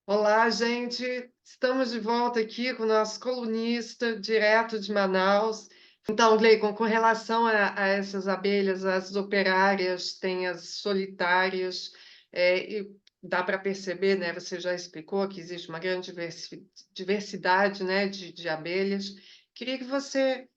Olá, gente. Estamos de volta aqui com o nosso colunista direto de Manaus. Então, Gleicon, com relação a essas abelhas, as operárias, tem as solitárias, e dá para perceber, né? Você já explicou que existe uma grande diversidade, né, de abelhas. Queria que você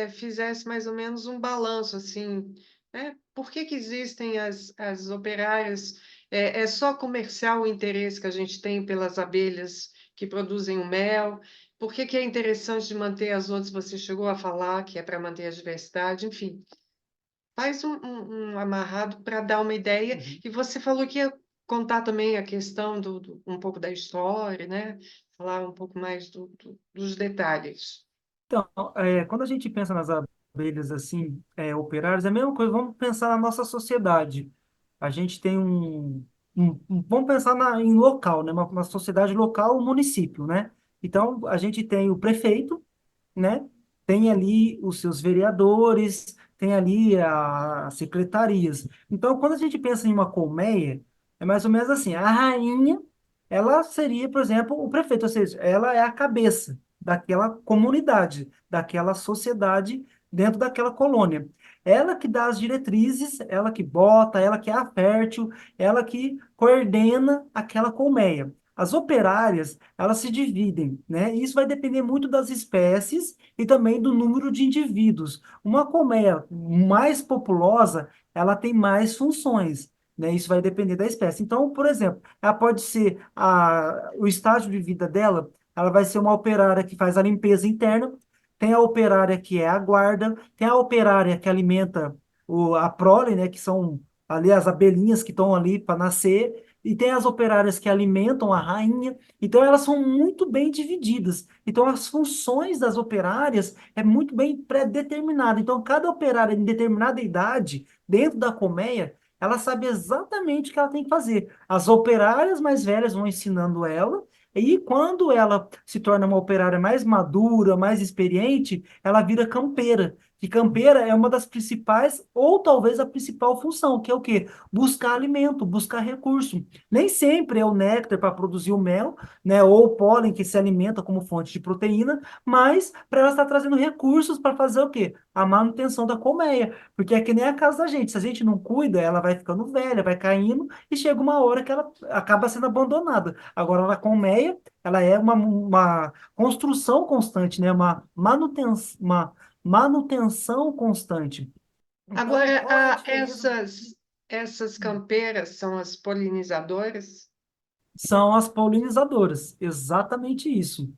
fizesse mais ou menos um balanço, assim, né? Por que que existem as operárias? É só comercial o interesse que a gente tem pelas abelhas que produzem o mel? Por que que é interessante de manter as outras? Você chegou a falar que é para manter a diversidade, enfim, faz um amarrado para dar uma ideia. Uhum. E você falou que ia contar também a questão um pouco da história, né? Falar um pouco mais dos detalhes. Então, quando a gente pensa nas abelhas assim, operárias, é a mesma coisa, vamos pensar na nossa sociedade. A gente tem vamos pensar em local, né? Uma sociedade local, um município, né? Então, a gente tem o prefeito, né? Tem ali os seus vereadores, tem ali as secretarias. Então, quando a gente pensa em uma colmeia, é mais ou menos assim, a rainha, ela seria, por exemplo, o prefeito, ou seja, ela é a cabeça daquela comunidade, daquela sociedade dentro daquela colônia. Ela que dá as diretrizes, ela que bota, ela que é a fértil, ela que coordena aquela colmeia. As operárias, elas se dividem, né? E isso vai depender muito das espécies e também do número de indivíduos. Uma colmeia mais populosa, ela tem mais funções, né? Isso vai depender da espécie. Então, por exemplo, ela pode ser o estágio de vida dela, ela vai ser uma operária que faz a limpeza interna, tem a operária que é a guarda, tem a operária que alimenta a prole, né? Que são ali as abelhinhas que estão ali para nascer, e tem as operárias que alimentam a rainha. Então, elas são muito bem divididas. Então, as funções das operárias é muito bem pré-determinada. Então, cada operária em determinada idade, dentro da colmeia, ela sabe exatamente o que ela tem que fazer. As operárias mais velhas vão ensinando ela, e quando ela se torna uma operária mais madura, mais experiente, ela vira campeira. E campeira é uma das principais, ou talvez a principal função, que é o quê? Buscar alimento, buscar recurso. Nem sempre é o néctar para produzir o mel, né? Ou o pólen que se alimenta como fonte de proteína, mas para ela estar trazendo recursos para fazer o quê? A manutenção da colmeia. Porque é que nem a casa da gente. Se a gente não cuida, ela vai ficando velha, vai caindo, e chega uma hora que ela acaba sendo abandonada. Agora, na colmeia, ela é uma construção constante, né? Uma manutenção constante. Então, Agora, qual é a diferença? essas campeiras são as polinizadoras? São as polinizadoras, exatamente isso.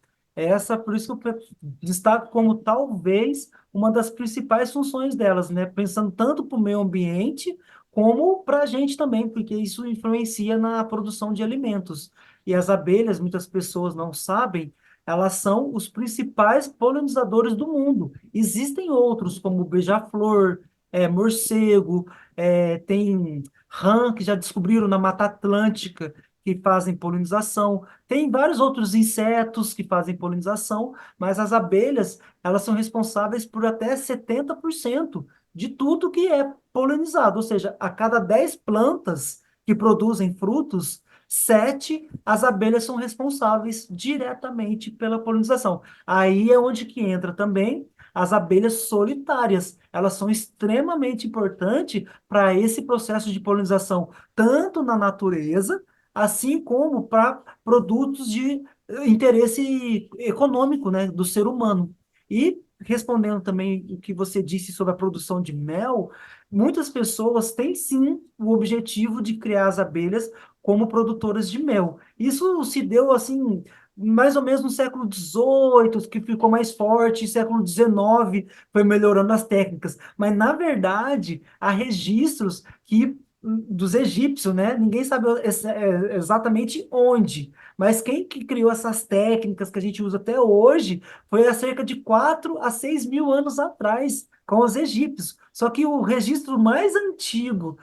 Por isso que eu destaco como talvez uma das principais funções delas, né? Pensando tanto para o meio ambiente como para a gente também, porque isso influencia na produção de alimentos. E as abelhas, muitas pessoas não sabem, elas são os principais polinizadores do mundo. Existem outros, como o beija-flor, morcego, tem rã, que já descobriram na Mata Atlântica, que fazem polinização. Tem vários outros insetos que fazem polinização, mas as abelhas, elas são responsáveis por até 70% de tudo que é polinizado. Ou seja, a cada 10 plantas que produzem frutos, 7 as abelhas são responsáveis diretamente pela polinização. Aí é onde que entra também as abelhas solitárias. Elas são extremamente importantes para esse processo de polinização, tanto na natureza, assim como para produtos de interesse econômico, né, do ser humano. E respondendo também o que você disse sobre a produção de mel, muitas pessoas têm sim o objetivo de criar as abelhas como produtoras de mel. Isso se deu assim mais ou menos no século XVIII, que ficou mais forte, século XIX foi melhorando as técnicas. Mas, na verdade, há registros que dos egípcios, né? Ninguém sabe exatamente onde, mas quem que criou essas técnicas que a gente usa até hoje foi há cerca de 4 a 6 mil anos atrás, com os egípcios. Só que o registro mais antigo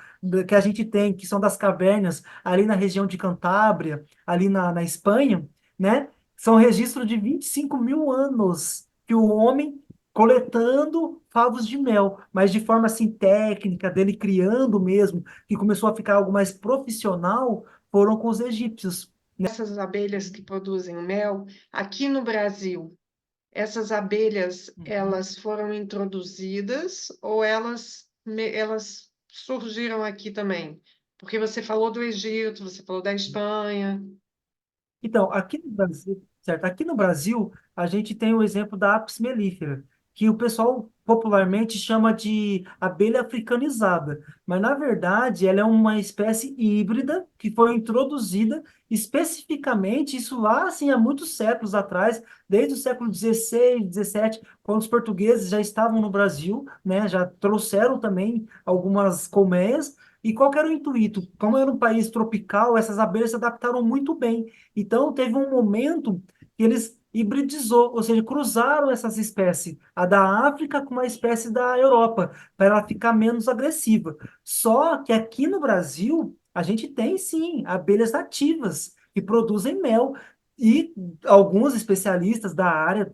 que a gente tem, que são das cavernas, ali na região de Cantábria, ali na Espanha, né? São registros de 25 mil anos que o homem coletando favos de mel, mas de forma assim técnica, dele criando mesmo, que começou a ficar algo mais profissional, foram com os egípcios. Essas abelhas que produzem mel, aqui no Brasil, essas abelhas, Uhum. elas foram introduzidas ou elas surgiram aqui também? Porque você falou do Egito, você falou da Espanha. Então, aqui no Brasil, certo? Aqui no Brasil, a gente tem o exemplo da Apis mellifera, que o pessoal popularmente chama de abelha africanizada, mas na verdade ela é uma espécie híbrida que foi introduzida especificamente, isso lá assim há muitos séculos atrás, desde o século XVI, XVII, quando os portugueses já estavam no Brasil, né? Já trouxeram também algumas colmeias. E qual que era o intuito? Como era um país tropical, essas abelhas se adaptaram muito bem. Então, teve um momento que eles hibridizou, ou seja, cruzaram essas espécies, a da África com uma espécie da Europa, para ela ficar menos agressiva. Só que aqui no Brasil, a gente tem sim abelhas nativas que produzem mel. E alguns especialistas da área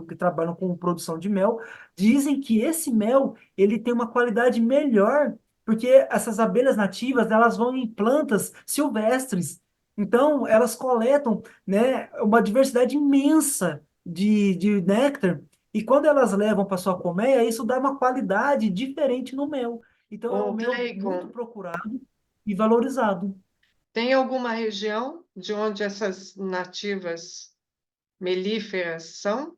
que trabalham com produção de mel dizem que esse mel ele tem uma qualidade melhor, porque essas abelhas nativas elas vão em plantas silvestres. Então, elas coletam, né, uma diversidade imensa de néctar, e quando elas levam para sua colmeia, isso dá uma qualidade diferente no mel. Então, é um Ô, mel muito Cleicon, procurado e valorizado. tem alguma região de onde essas nativas melíferas são?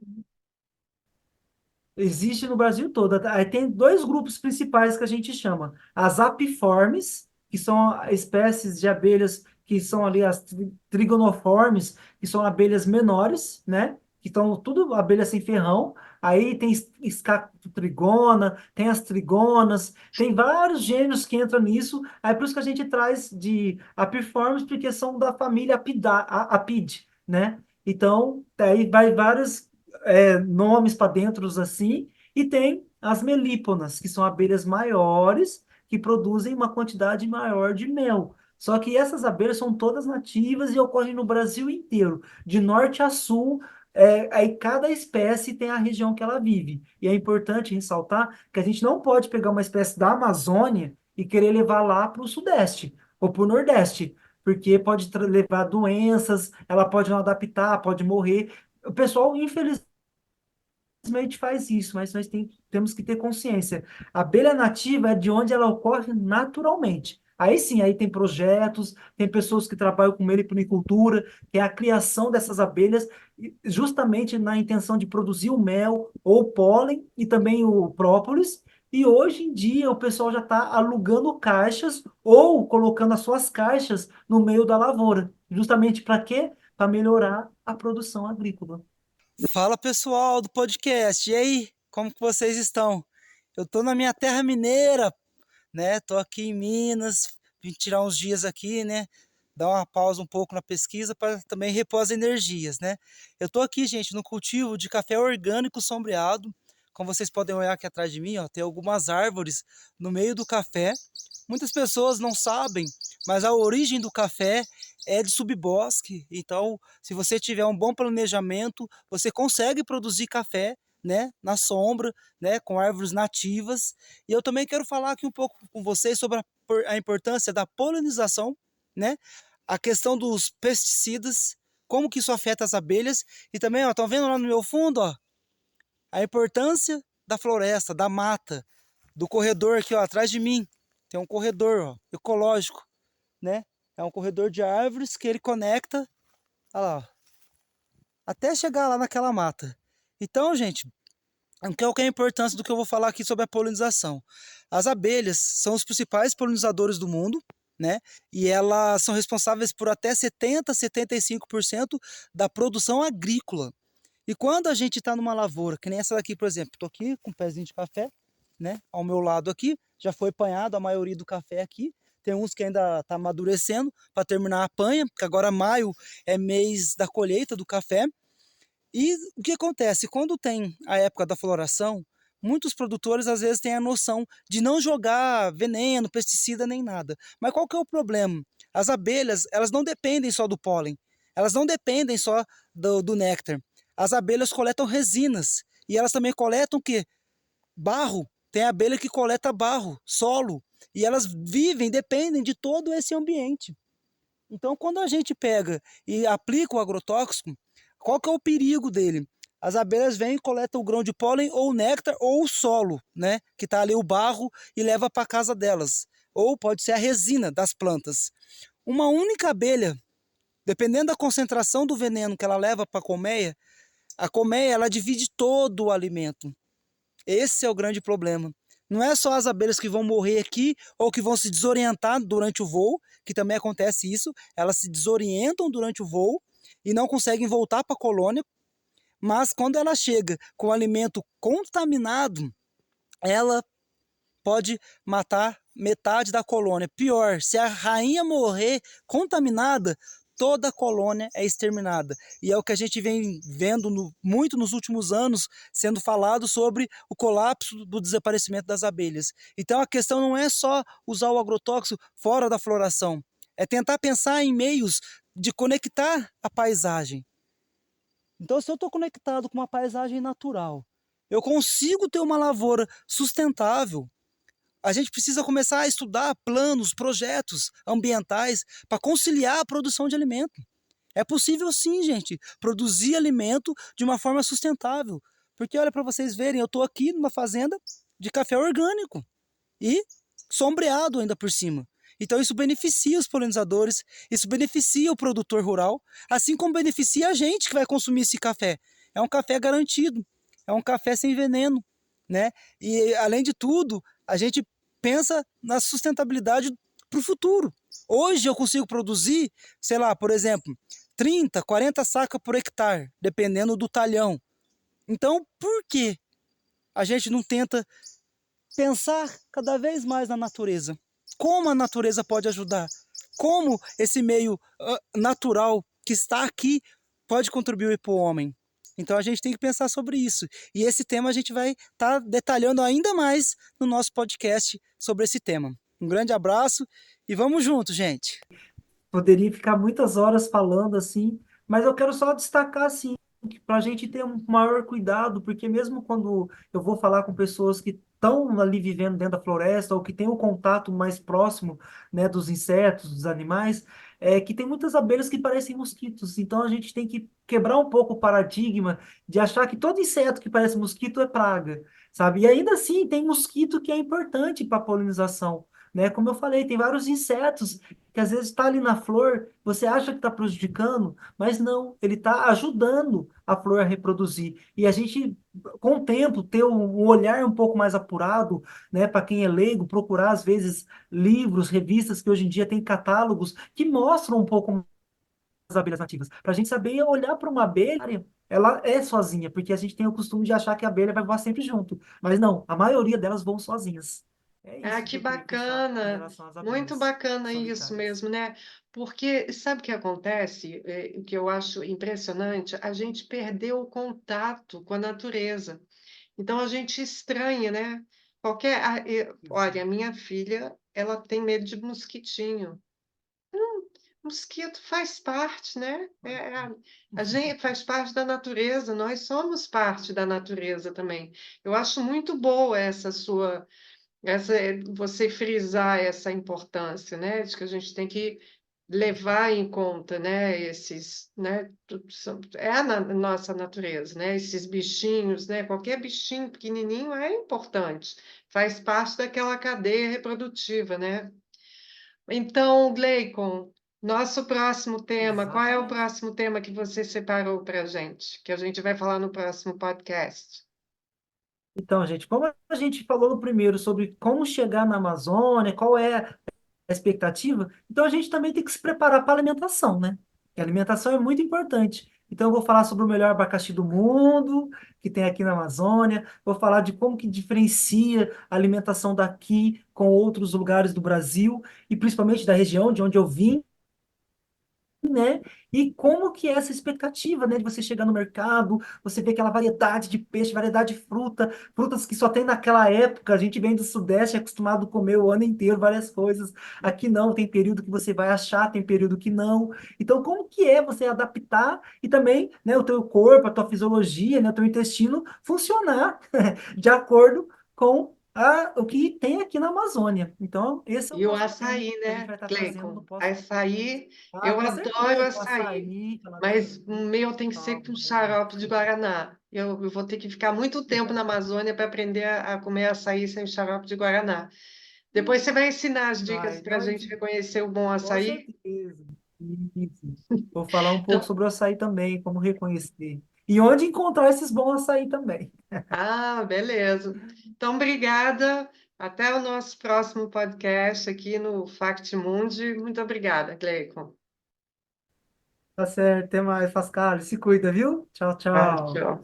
Existe no Brasil todo. Aí tem dois grupos principais que a gente chama. As apiformes, que são espécies de abelhas que são ali as trigonoformes, que são abelhas menores, né? Que estão tudo abelhas sem ferrão. Aí tem escapotrigona, tem as trigonas, tem vários gêneros que entram nisso. Aí por isso que a gente traz de apiformes, porque são da família Apid, né? Então, aí vai vários nomes para dentro assim, e tem as melíponas, que são abelhas maiores que produzem uma quantidade maior de mel. Só que essas abelhas são todas nativas e ocorrem no Brasil inteiro, de norte a sul. Aí cada espécie tem a região que ela vive. E é importante ressaltar que a gente não pode pegar uma espécie da Amazônia e querer levar lá para o Sudeste ou para o Nordeste, porque pode levar doenças, ela pode não adaptar, pode morrer. O pessoal, infelizmente, simplesmente faz isso, mas nós temos que ter consciência. A abelha nativa é de onde ela ocorre naturalmente. Aí sim, aí tem projetos, tem pessoas que trabalham com meliponicultura, que é a criação dessas abelhas, justamente na intenção de produzir o mel ou o pólen e também o própolis. E hoje em dia o pessoal já está alugando caixas ou colocando as suas caixas no meio da lavoura. Justamente para quê? Para melhorar a produção agrícola. Fala pessoal do podcast, e aí, como que vocês estão? Eu tô na minha terra mineira, né? Tô aqui em Minas, vim tirar uns dias aqui, né? Dar uma pausa um pouco na pesquisa para também repor as energias, né? Eu tô aqui, gente, no cultivo de café orgânico sombreado. Como vocês podem olhar aqui atrás de mim, ó, tem algumas árvores no meio do café. Muitas pessoas não sabem, mas a origem do café é de subbosque. Então, se você tiver um bom planejamento, você consegue produzir café, né, na sombra, né, com árvores nativas. E eu também quero falar aqui um pouco com vocês sobre a importância da polinização, né, a questão dos pesticidas, como que isso afeta as abelhas. E também, ó, estão vendo lá no meu fundo, ó, a importância da floresta, da mata, do corredor aqui, ó, atrás de mim. Tem um corredor, ó, ecológico, né? É um corredor de árvores que ele conecta, olha lá, ó, até chegar lá naquela mata. Então, gente, qual que é a importância do que eu vou falar aqui sobre a polinização? As abelhas são os principais polinizadores do mundo, né? E elas são responsáveis por até 70, 75% da produção agrícola. E quando a gente está numa lavoura, que nem essa daqui, por exemplo, estou aqui com um pezinho de café, né? Ao meu lado aqui, já foi apanhado a maioria do café aqui. Tem uns que ainda está amadurecendo para terminar a apanha, porque agora maio é mês da colheita do café. E o que acontece? Quando tem a época da floração, muitos produtores às vezes têm a noção de não jogar veneno, pesticida nem nada. Mas qual que é o problema? As abelhas, elas não dependem só do pólen, elas não dependem só do néctar. As abelhas coletam resinas e elas também coletam o quê? Barro. Tem abelha que coleta barro, solo. E elas vivem, dependem de todo esse ambiente. Então, quando a gente pega e aplica o agrotóxico, qual que é o perigo dele? As abelhas vêm e coletam o grão de pólen ou o néctar ou o solo, né? Que está ali o barro e leva para casa delas. Ou pode ser a resina das plantas. Uma única abelha, dependendo da concentração do veneno que ela leva para a colmeia ela divide todo o alimento. Esse é o grande problema. Não é só as abelhas que vão morrer aqui ou que vão se desorientar durante o voo, que também acontece isso, elas se desorientam durante o voo e não conseguem voltar para a colônia, mas quando ela chega com o alimento contaminado, ela pode matar metade da colônia. Pior, se a rainha morrer contaminada, toda a colônia é exterminada. E é o que a gente vem vendo muito nos últimos anos, sendo falado sobre o colapso do desaparecimento das abelhas. Então a questão não é só usar o agrotóxico fora da floração, é tentar pensar em meios de conectar a paisagem. Então, se eu estou conectado com uma paisagem natural, eu consigo ter uma lavoura sustentável. A gente precisa começar a estudar planos, projetos ambientais para conciliar a produção de alimento. É possível sim, gente, produzir alimento de uma forma sustentável. Porque olha para vocês verem, eu estou aqui numa fazenda de café orgânico e sombreado ainda por cima. Então isso beneficia os polinizadores, isso beneficia o produtor rural, assim como beneficia a gente que vai consumir esse café. É um café garantido, é um café sem veneno, né? E além de tudo, a gente pensa na sustentabilidade para o futuro. Hoje eu consigo produzir, sei lá, por exemplo, 30, 40 sacas por hectare, dependendo do talhão. Então, por que a gente não tenta pensar cada vez mais na natureza? Como a natureza pode ajudar? Como esse meio natural que está aqui pode contribuir para o homem? Então a gente tem que pensar sobre isso. E esse tema a gente vai estar detalhando ainda mais no nosso podcast sobre esse tema. Um grande abraço e vamos juntos, gente. Poderia ficar muitas horas falando assim, mas eu quero só destacar assim, para a gente ter um maior cuidado, porque mesmo quando eu vou falar com pessoas que estão ali vivendo dentro da floresta ou que têm o contato mais próximo, né, dos insetos, dos animais, que tem muitas abelhas que parecem mosquitos. Então a gente tem que quebrar um pouco o paradigma de achar que todo inseto que parece mosquito é praga, sabe? E ainda assim tem mosquito que é importante para a polinização. Né? Como eu falei, tem vários insetos que às vezes está ali na flor, você acha que está prejudicando, mas não, ele está ajudando a flor a reproduzir. E a gente, com o tempo, ter um olhar um pouco mais apurado, né, para quem é leigo, procurar às vezes livros, revistas que hoje em dia têm catálogos que mostram um pouco as abelhas nativas, para a gente saber olhar para uma abelha. Ela é sozinha, porque a gente tem o costume de achar que a abelha vai voar sempre junto. Mas não, a maioria delas voam sozinhas. É Ah, isso que que eu queria pensar em bacana, relação às muito abelhas bacana isso solitárias. mesmo, né? Porque sabe o que acontece? O que eu acho impressionante? A gente perdeu o contato com a natureza. Então a gente estranha, né? Olha, a Exato. minha filha, ela tem medo de mosquitinho. Mosquito faz parte, né? Olha só. A gente faz parte da natureza, nós somos parte da natureza também. Eu acho muito boa você frisar essa importância, né, de que a gente tem que levar em conta, né, é a nossa natureza, né, esses bichinhos, né, qualquer bichinho pequenininho é importante, faz parte daquela cadeia reprodutiva, né? Então, Gleicon, nosso próximo tema, qual é o Exatamente. próximo tema que você separou para a gente, que a gente vai falar no próximo podcast? Então, gente, como a gente falou no primeiro sobre como chegar na Amazônia, qual é a expectativa, então a gente também tem que se preparar para a alimentação, né? E a alimentação é muito importante. Então, eu vou falar sobre o melhor abacaxi do mundo, que tem aqui na Amazônia, vou falar de como que diferencia a alimentação daqui com outros lugares do Brasil, e principalmente da região de onde eu vim, né? E como que é essa expectativa, né, de você chegar no mercado, você vê aquela variedade de peixe, variedade de fruta, frutas que só tem naquela época. A gente vem do Sudeste, é acostumado a comer o ano inteiro várias coisas. Aqui não, tem período que você vai achar, tem período que não. Então, como que é você adaptar e também, né, o teu corpo, a tua fisiologia, né, o teu intestino funcionar de acordo com o que tem aqui na Amazônia. Então, esse é o E o nosso tema açaí, que a gente né, vai estar fazendo no Gleicon? próximo. Açaí, Ah, eu com adoro certeza, o açaí, açaí, aquela mas o meu tem que ser com calma. xarope de guaraná. Eu vou ter que ficar muito tempo na Amazônia para aprender a comer açaí sem xarope de guaraná. Depois você vai ensinar as dicas Vai, para a não, gente reconhecer o bom com açaí? certeza. Isso. Vou falar um pouco Então, sobre o açaí também, como reconhecer. E onde encontrar esses bons açaí também. beleza. Então, obrigada. Até o nosso próximo podcast aqui no Factmundi. Muito obrigada, Gleicon. Tá certo, até mais, Pascal. Se cuida, viu? Tchau, Ah, tchau. tchau.